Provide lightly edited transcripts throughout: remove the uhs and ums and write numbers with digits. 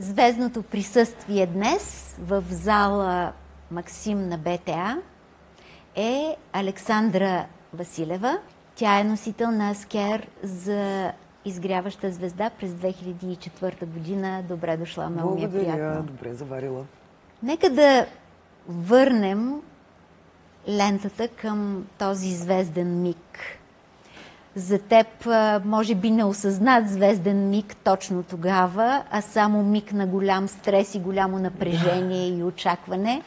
Звездното присъствие днес в зала Максим на БТА е Александра Василева. Тя е носител на Аскер за изгряваща звезда през 2004 година. Добре дошла, много ми е приятно. Благодаря, добре заварила. Нека да върнем лентата към този звезден миг. За теб, може би неосъзнат звезден миг точно тогава, а само миг на голям стрес и голямо напрежение и очакване.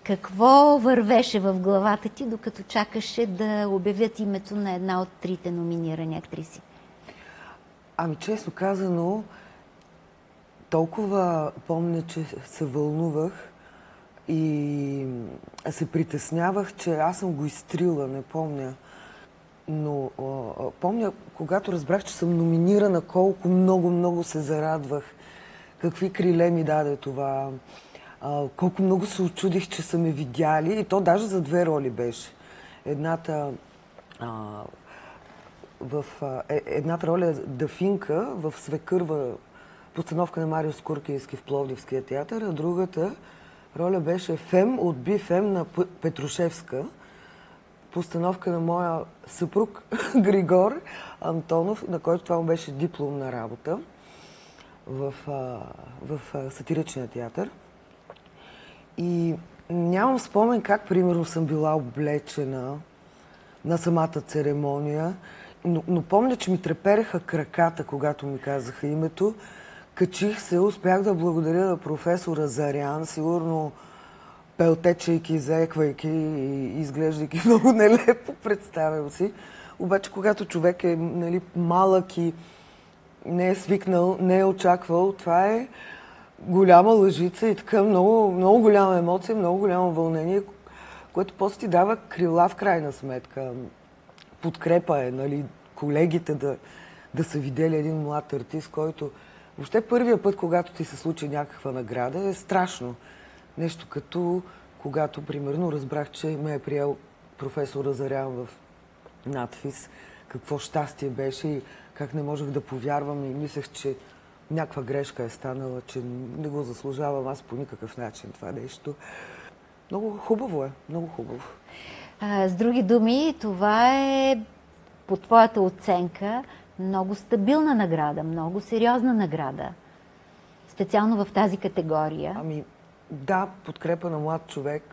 Какво вървеше в главата ти, докато чакаше да обявят името на една от трите номинирани актриси? Ами, честно казано, толкова помня, че се вълнувах и се притеснявах, че аз съм го изтрила, не помня. Но помня, когато разбрах, че съм номинирана, колко много се зарадвах. Какви криле ми даде това. Колко много се очудих, че са ме видяли. И то даже за две роли беше. Едната роля е Дафинка в Свекърва, постановка на Марио Скоркийски в Пловдивския театър, а другата роля беше Фем от Бифем на Петрушевска, постановка на моя съпруг Григор Антонов, на който това му беше дипломна работа в сатиричния театър. И нямам спомен как, примерно, съм била облечена на самата церемония, но помня, че ми трепереха краката, когато ми казаха името. Качих се, успях да благодаря на професор Азарян, сигурно пелтечайки, заеквайки и изглеждайки много нелепо, представям си. Обаче, когато човек е, нали, малък и не е свикнал, не е очаквал, това е голяма лъжица и така много голяма емоция, много голямо вълнение, което после ти дава крила в крайна сметка. Подкрепа е, нали, колегите да са видели един млад артист, който въобще първия път, когато ти се случи някаква награда, е страшно. Нещо като когато, примерно, разбрах, че ме е приел професор Азарян в надфис, какво щастие беше и как не можех да повярвам и мислех, че някаква грешка е станала, че не го заслужавам аз по никакъв начин това нещо. Много хубаво е, много хубаво. С други думи, това е, по твоята оценка, много стабилна награда, много сериозна награда. Специално в тази категория. Ами, да, подкрепа на млад човек.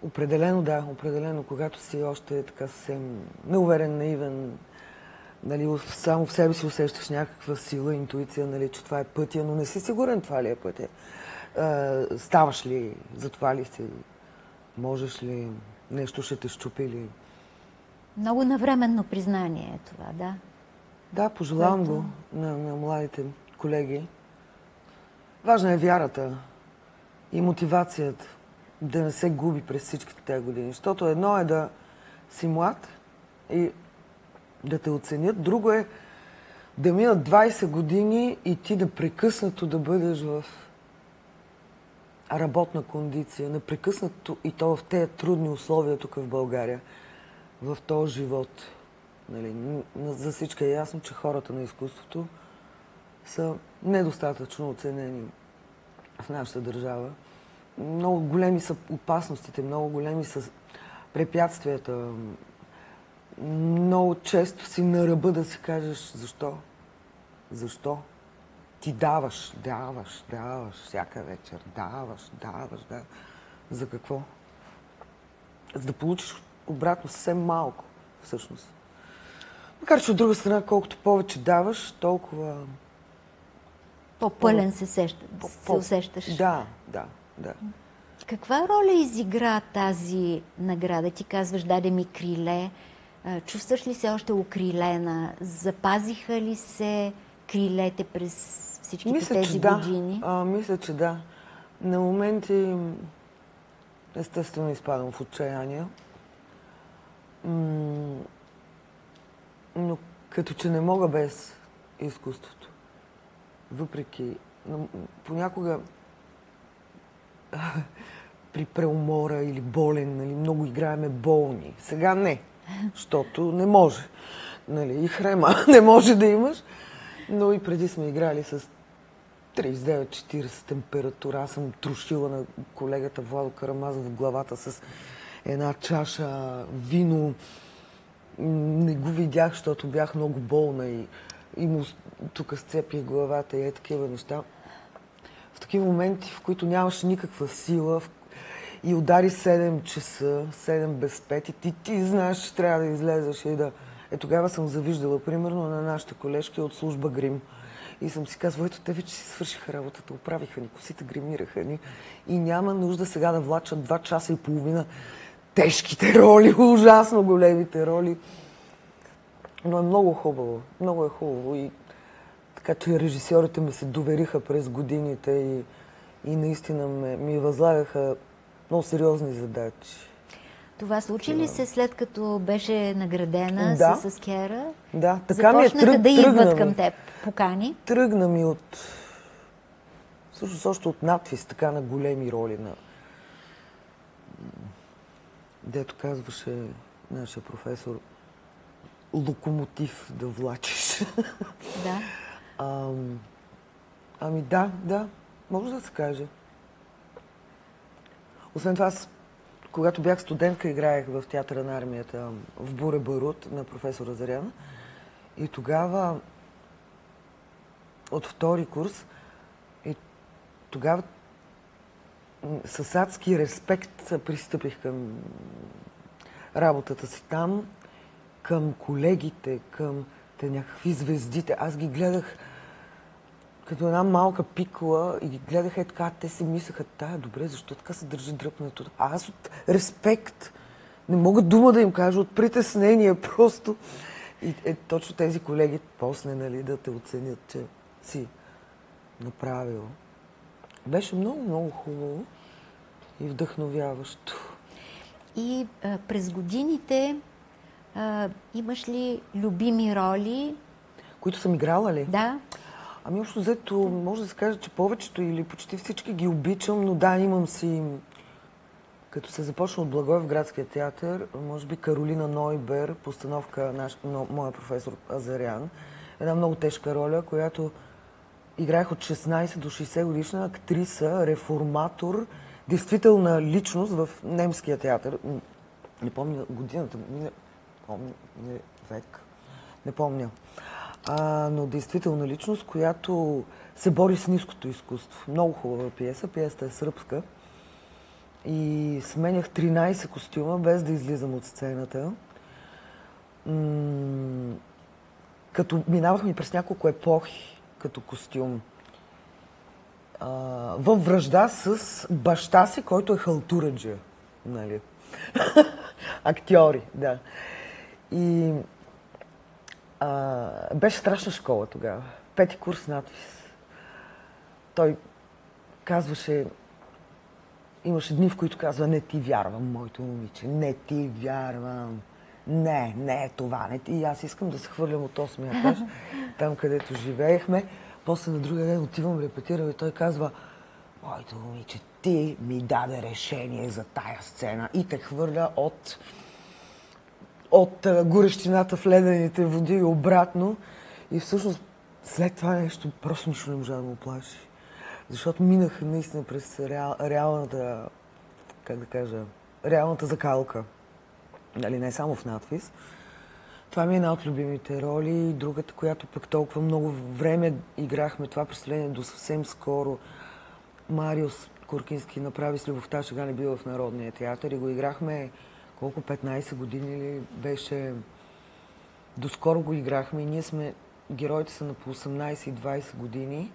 Определено, да, определено. Когато си още така съвсем неуверен, наивен, нали, само в себе си усещаш някаква сила, интуиция, нали, че това е пътя, но не си сигурен това ли е пътя. Ставаш ли, за това ли си, можеш ли, нещо ще те щупи ли. Много навременно признание е това, да. Да, пожелавам го на младите колеги. Важна е вярата и мотивацията да не се губи през всичките тези години. Защото едно е да си млад и да те оценят, друго е да минат 20 години и ти непрекъснато да бъдеш в работна кондиция, непрекъснато и то в тези трудни условия тук в България, в този живот. Нали, за всички е ясно, че хората на изкуството са недостатъчно оценени в нашата държава. Много големи са опасностите, много големи са препятствията. Много често си на ръба да си кажеш защо. Защо? Ти даваш всяка вечер. Даваш. За какво? За да получиш обратно съвсем малко, всъщност. Макар че от друга страна, колкото повече даваш, толкова по-пълен се усещаш. Да. Каква роля изигра тази награда? Ти казваш, даде ми криле. Чувстваш ли се още укрилена? Запазиха ли се крилете през всичките тези години? Мисля, че да. На моменти естествено изпадам в отчаяние. Но като че не мога без изкуството. Въпреки, понякога при преумора или болен, нали, много играеме болни. Сега не, защото не може. Нали, и хрема не може да имаш. Но и преди сме играли с 39-40 температура. Аз съм трошила на колегата Владо Карамазов в главата с една чаша вино. Не го видях, защото бях много болна и му тук сцепих главата и такива неща. В такива моменти, в които нямаш никаква сила и удари 7 часа, 7 без 5 и ти знаеш, че трябва да излезеш и да... Тогава съм завиждала, примерно, на нашите колежки от служба грим. И съм си казвала, ето те вече си свършиха работата, оправиха ни, косите гримираха ни. И няма нужда сега да влачат 2 часа и половина тежките роли, ужасно големите роли. Но е много хубаво, много е хубаво. И така че режисьорите ми се довериха през годините и наистина ми възлагаха много сериозни задачи. Това случи ли се след като беше наградена с Кера? Да, така ми е започнаха да идват към теб покани? Тръгна ми от... Всъщност още от надвис, така на големи роли на... Дето казваше нашия професор, локомотив да влачиш. Да. Ами да, може да се каже. Освен това, когато бях студентка, играех в театъра на армията в Буре Барут на професор Азарян. И тогава, от втори курс, и тогава с адски респект пристъпих към работата си там, към колегите, към те някакви звездите. Аз ги гледах като една малка пикла и ги гледаха така, те си мислеха, добре, защо така се държи дръпнато? А аз от респект не мога дума да им кажа, от притеснение просто. И точно тези колеги после, нали, да те оценят, че си направил. Беше много, много хубаво и вдъхновяващо. И през годините имаш ли любими роли? Които съм играла ли? Да. Ами общо взето, може да се каже, че повечето или почти всички ги обичам, но да, имам си... Като се започна от Благоев градския театър, може би Каролина Нойбер, постановка на моя професор Азарян. Една много тежка роля, която играех от 16 до 60 годишна актриса, реформатор, действителна личност в немския театър. Не помня годината, не помня. Но действителна личност, която се бори с ниското изкуство. Много хубава пиеса. Пиесата е сръбска. И сменях 13 костюма, без да излизам от сцената. Като минавахме през няколко епохи като костюм. Във връжда с баща си, който е халтураджия. Нали? Актьори, да. И беше страшна школа тогава. 5-ти курс надвис. Той казваше, имаше дни, в които казва, не ти вярвам, моето момиче, не ти вярвам. Не е това. Не ти. И аз искам да се хвърлям от 8-я етаж, там където живеехме. После на другия ден отивам, репетирам и той казва, моето момиче, ти ми даде решение за тая сцена и те хвърля от горещината в ледените води и обратно. И всъщност след това нещо просто нищо не можа да му оплаши. Защото минах наистина през реалната, как да кажа, реалната закалка. Нали, не само в надвис. Това ми е една от любимите роли. Другата, която пък толкова много време играхме това представление до съвсем скоро. Мариус Куркински направи с Любовта шега не била в Народния театър и го играхме колко 15 години ли беше. Доскоро го играхме и ние сме, героите са на по 18 и 20 години.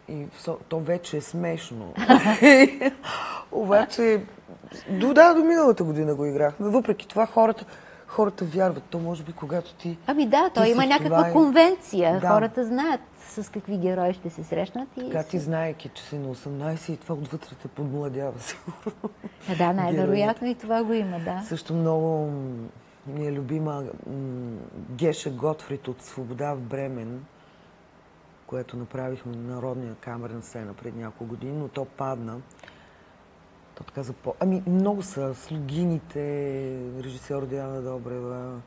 И то вече е смешно. Обаче, до миналата година го играхме. Въпреки това хората вярват. То може би когато ти... Ами да, той има някаква конвенция. Да. Хората знаят с какви герои ще се срещнат. Така ти знаеки, че си на 18 и това отвътре те подмладява сигурно. Да, най-вероятно и това го има, да. Също много ми е любима Геша Готфрид от Свобода в Бремен, което направихме на Народния камерен сцена пред няколко години, но то падна. То така Ами много са слугините, режисьор Диана Добрева.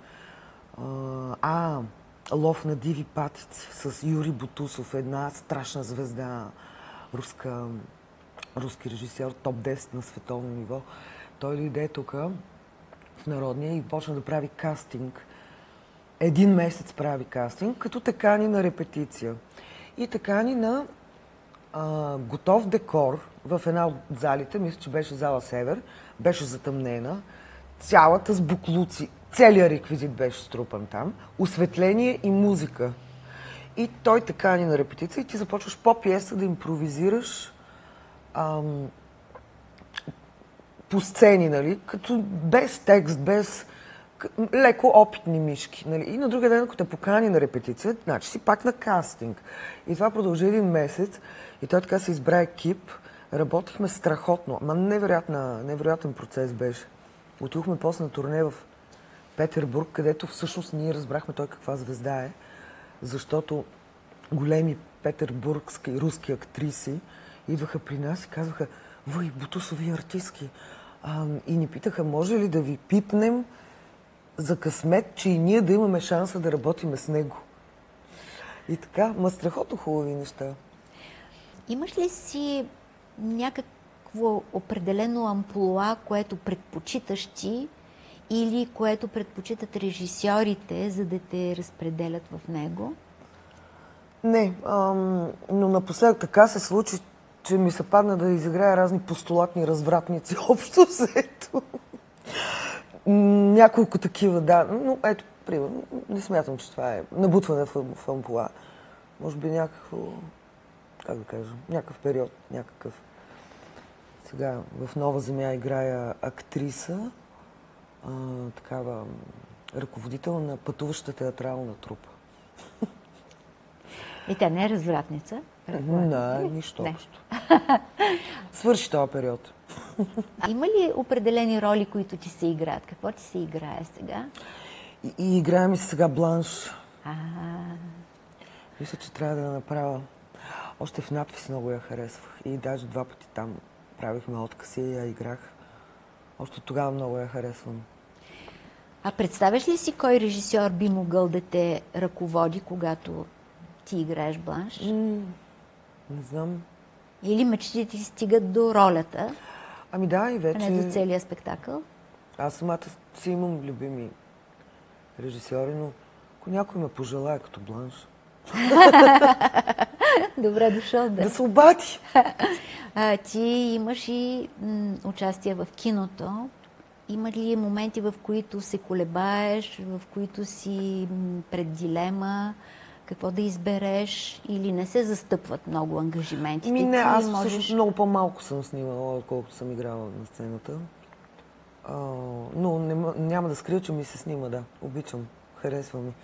Лов на диви патици с Юрий Бутусов, една страшна звезда, руски режисьор, топ 10 на световно ниво. Той дойде тук в Народния и почна да прави кастинг. Един месец прави кастинг, като те кани на репетиция. И те кани на готов декор в една от залите, мисля, че беше зала Север, беше затъмнена, цялата с буклуци, целият реквизит беше струпан там, осветление и музика. И той те кани на репетиция и ти започваш по пиеса да импровизираш по сцени, нали, като без текст, без леко опитни мишки. Нали. И на другия ден, ако те покани на репетиция, значи си пак на кастинг. И това продължи един месец и той така се избра екип. Работихме страхотно, ама невероятен процес беше. Отидохме после на турне в Петербург, където всъщност ние разбрахме той каква звезда е, защото големи петербургски и руски актриси идваха при нас и казваха: "Вой, Бутусови артистки." И ни питаха: "Може ли да ви пипнем за късмет, че и ние да имаме шанса да работиме с него?" И така, страхотно хубави неща. Имаш ли си някакво определено амплоа, което предпочиташ ти или което предпочитат режисьорите, за да те разпределят в него? Не, но напоследък така се случи, че ми се падна да изиграя разни постулатни развратници общо взето. Няколко такива, да. Но ето, примерно, не смятам, че това е набутване в ампула. Може би някакво, как да кажа, някакъв период, някакъв. Сега в Нова земя играя актриса, такава ръководител на пътуваща театрална трупа. И тя не е развратница? Не, нищо общо. Свърши този период. Има ли определени роли, които ти се играят? Какво ти се играе сега? И играе ми се сега Бланш. Мисля, че трябва да я направя. Още в надпис много я харесвах. И даже 2 пъти там правихме откъси и я играх. Още тогава много я харесвам. А представяш ли си кой режисьор би могъл да те ръководи, когато ти играеш Бланш? Не знам. Или мечтите ти стигат до ролята? Ами да, и вече... А не до целия спектакъл? Аз самата си имам любими режисьори, но ако някой ме пожелая като Бланш... Добре дошъл, да. Да се обади! Ти имаш и участие в киното. Има ли моменти, в които се колебаеш, в които си пред дилема, какво да избереш, или не се застъпват много ангажиментите? Не, аз всъщност много по-малко съм снимала, отколкото съм играла на сцената. Но няма да скрия, че ми се снима, да. Обичам, харесва ми.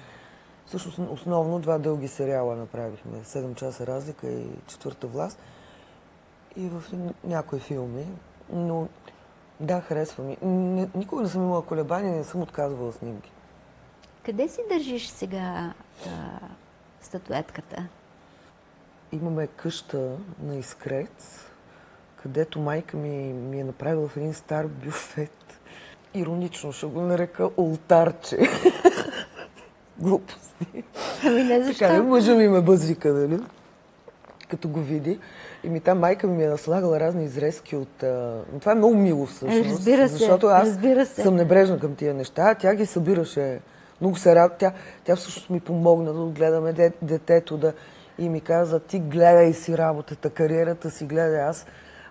Всъщност основно 2 дълги сериала направихме. 7 часа разлика и Четвърта власт. И в някои филми. Но да, харесва ми. Никога не съм имала колебания, не съм отказвала снимки. Къде си държиш сега статуетката? Имаме къща на Искрец, където майка ми е направила в един стар бюфет. Иронично ще го нарека олтарче. Глупости. Ами не, защо? Така, мъжа ми ме бъзвика, нали? Като го види. И там майка ми е наслагала разни изрезки от... Това е много мило всъщност. Разбира се, защото аз съм небрежна към тия неща. Тя ги събираше. Много се радва. Тя всъщност ми помогна да отгледаме детето. И ми каза: "Ти гледай си работата, кариерата си гледай.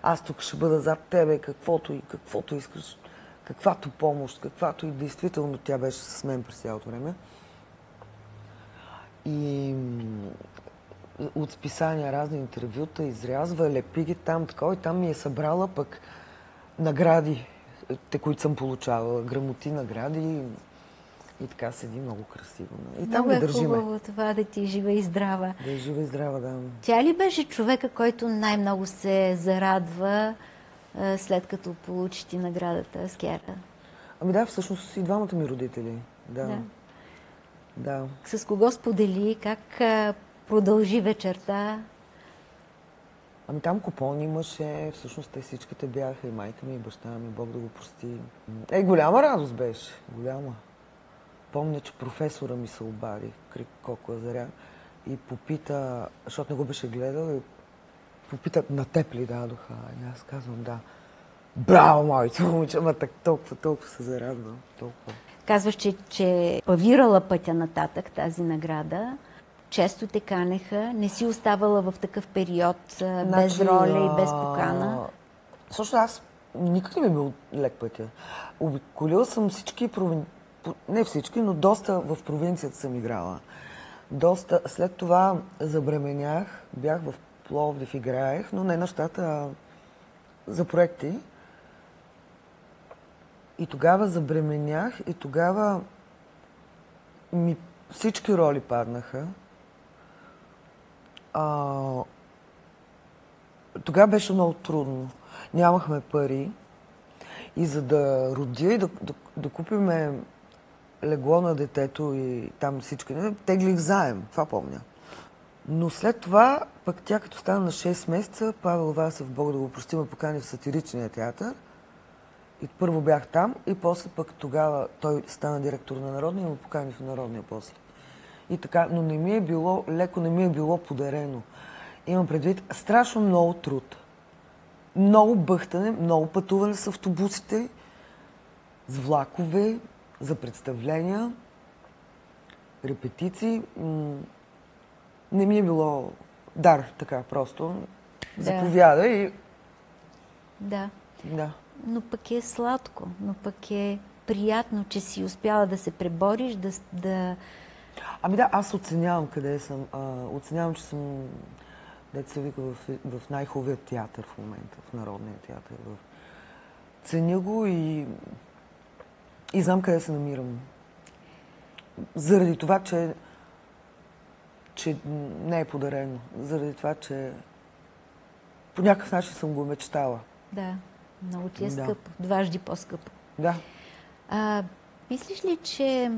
Аз тук ще бъда зад тебе, каквото искаш. Каквато помощ, каквато и действително тя беше с мен през цялото време." И от списания разни интервюта изрязва, лепи ги там, такова, и там ми е събрала пък награди, които съм получавала, грамоти, награди, и така седи много красиво. И там ги държиме. Много е хубаво това да ти е жива и здрава. Да е жива и здрава, да. Тя ли беше човека, който най-много се зарадва, след като получи ти наградата Скяра? Ами да, всъщност и двамата ми родители. Да. С кого сподели? Как продължи вечерта? Ами там купон имаше, всъщност те всичките бяха, и майка ми, и баща ми, Бог да го прости. Голяма радост беше, голяма. помня, че професора ми се обади, Крик Коко Азаря, и попита, защото не го беше гледал, и попита, на теб ли дадоха? И аз казвам, да. Браво, моето момиче, ама толкова се зарадвам. Толкова. Казваш, че павирала пътя нататък тази награда. Често те канеха, не си оставала в такъв период без роля и без покана. Също аз никак не ми е бил лек пътя. Обиколила съм всички не всички, но доста в провинцията съм играла. Доста. След това забременях, бях в Пловдив, играех, но не на щата, за проекти. И тогава забременях и тогава всички роли паднаха. Тогава беше много трудно. Нямахме пари и за да родя и да купиме легло на детето и там всички, теглих заем, това помня. Но след това, пък тя като стана на 6 месеца, Павел Васев, Бог да го прости, ме покани в сатиричния театър. И първо бях там и после пък тогава той стана директор на Народния и ме покани в Народния после. И така, но не ми е било, леко не ми е било подарено. Имам предвид страшно много труд. Много бъхтане, много пътуване с автобусите, с влакове, за представления, репетиции. Не ми е било дар, така просто. Да. Заповяда и... Да. Да. Но пък е сладко, но пък е приятно, че си успяла да се пребориш, да... Ами да, аз оценявам къде съм. Оценявам, че съм, дето се вика, в най-хубавия театър в момента, в Народния театър. Ценя го и знам къде се намирам. Заради това, че не е подарено. Заради това, че по някакъв начин съм го мечтала. Да, много ти е скъпо. Дважди по-скъпо. Да. Мислиш ли, че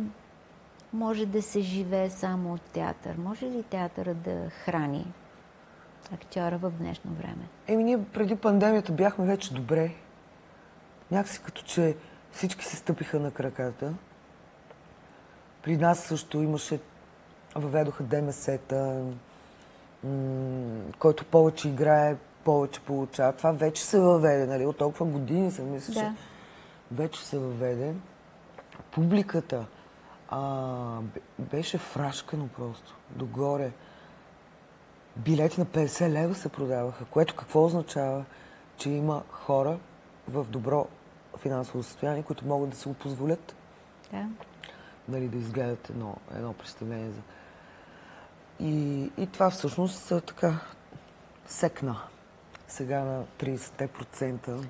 може да се живее само от театър? Може ли театъра да храни актьора в днешно време? Ние преди пандемията бяхме вече добре. Някакси като че всички се стъпиха на краката. При нас също въведоха ДМС-та, който повече играе, повече получава. Това вече се въведе, нали? От толкова години се мисля, че вече се въведе. Публиката беше фрашкано просто, догоре. Билети на 50 лева се продаваха, което какво означава? Че има хора в добро финансово състояние, които могат да се го позволят. Да. Нали, да изгледат едно представление. И това всъщност така секна. Сега на 30%.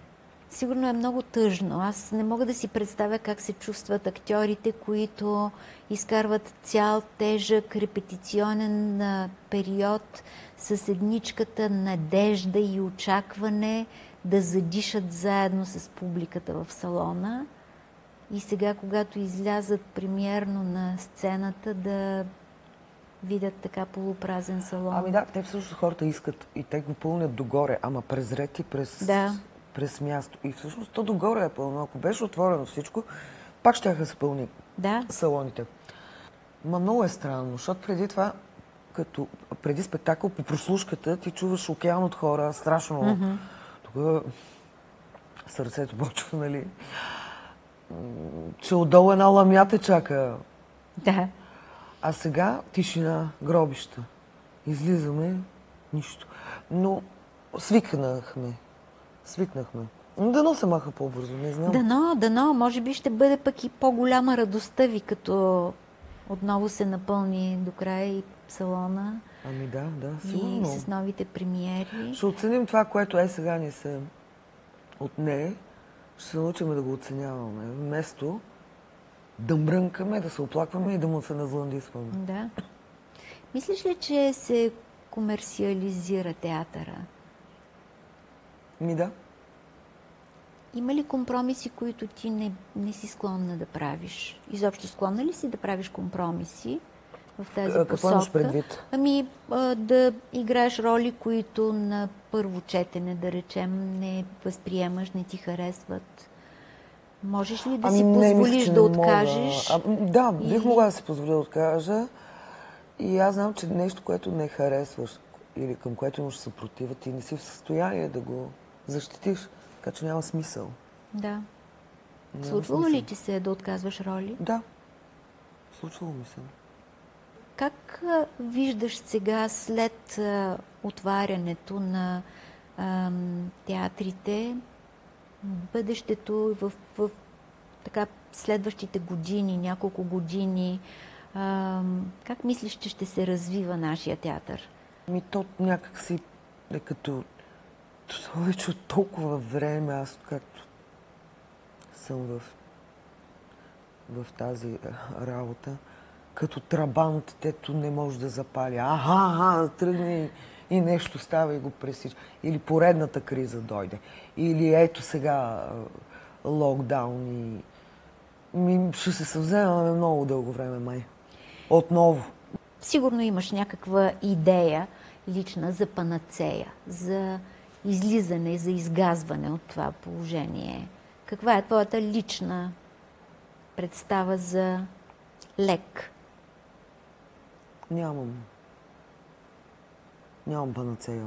Сигурно е много тъжно. Аз не мога да си представя как се чувстват актьорите, които изкарват цял тежък репетиционен период с едничката надежда и очакване да задишат заедно с публиката в салона. И сега, когато излязат премиерно на сцената, да видят така полупразен салон. Ами да, те всъщност хората искат и те го пълнят догоре, ама през ред и през място. И всъщност то догоре е пълно. Ако беше отворено всичко, пак щяха да се пълни салоните. Много е странно, защото преди това, преди спектакъл по прослушката, ти чуваш океан от хора, страшно. Тук сърцето почва, нали? Че отдолу една ламята чака. Да. А сега тишина, гробища. Излизаме, нищо. Но свикнахме. Дано се маха по-бързо, не знам. Дано. Може би ще бъде пък и по-голяма радостта ви, като отново се напълни до края и салона. Ами да, сигурно. И с новите премиери. Ще оценим това, което сега ни се отне. Ще се научим да го оценяваме. Вместо да мрънкаме, да се оплакваме и да му се назландисваме. Да. Мислиш ли, че се комерциализира театъра? Да. Има ли компромиси, които ти не си склонна да правиш? Изобщо склонна ли си да правиш компромиси в тази посока? Какво имаш предвид? Да играеш роли, които на първо четене, да речем, не възприемаш, не ти харесват. Можеш ли да си не, мисля, позволиш че да не мога. откажеш? Да, бих могла да си позволя да откажа. И аз знам, че нещо, което не харесваш или към което имаш съпротива, ти не си в състояние да го защитиш. Така че няма смисъл. Да. Няма Случвало смисъл. ли ти се да отказваш роли? Да. Случвало ми се. Как виждаш сега, след отварянето на театрите, бъдещето в така следващите години, няколко години, как мислиш, че ще се развива нашия театър? То някак си е като вече от толкова време, аз както съм в тази работа, като трабант, дето не може да запали. Тръгне и нещо става и го пресича. Или поредната криза дойде. Или ето сега локдаун и... ще се съвземаме много дълго време, май. Отново. Сигурно имаш някаква идея лична за панацея, за излизане, за изгазване от това положение. Каква е твоята лична представа за лек? Нямам панацея.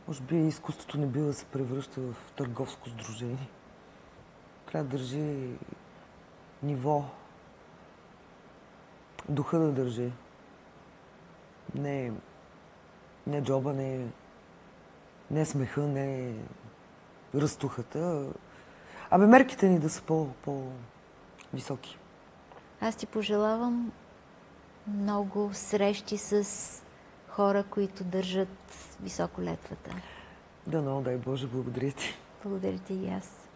Може би изкуството не бива да се превръща в търговско сдружение. Трябва да държи ниво. Духа да държи. Не джоба, не смеха, не ръстухата. Мерките ни да са по-високи. Аз ти пожелавам много срещи с хора, които държат високо летвата. Дано, дай Боже, благодаря ти. Благодаря ти и аз.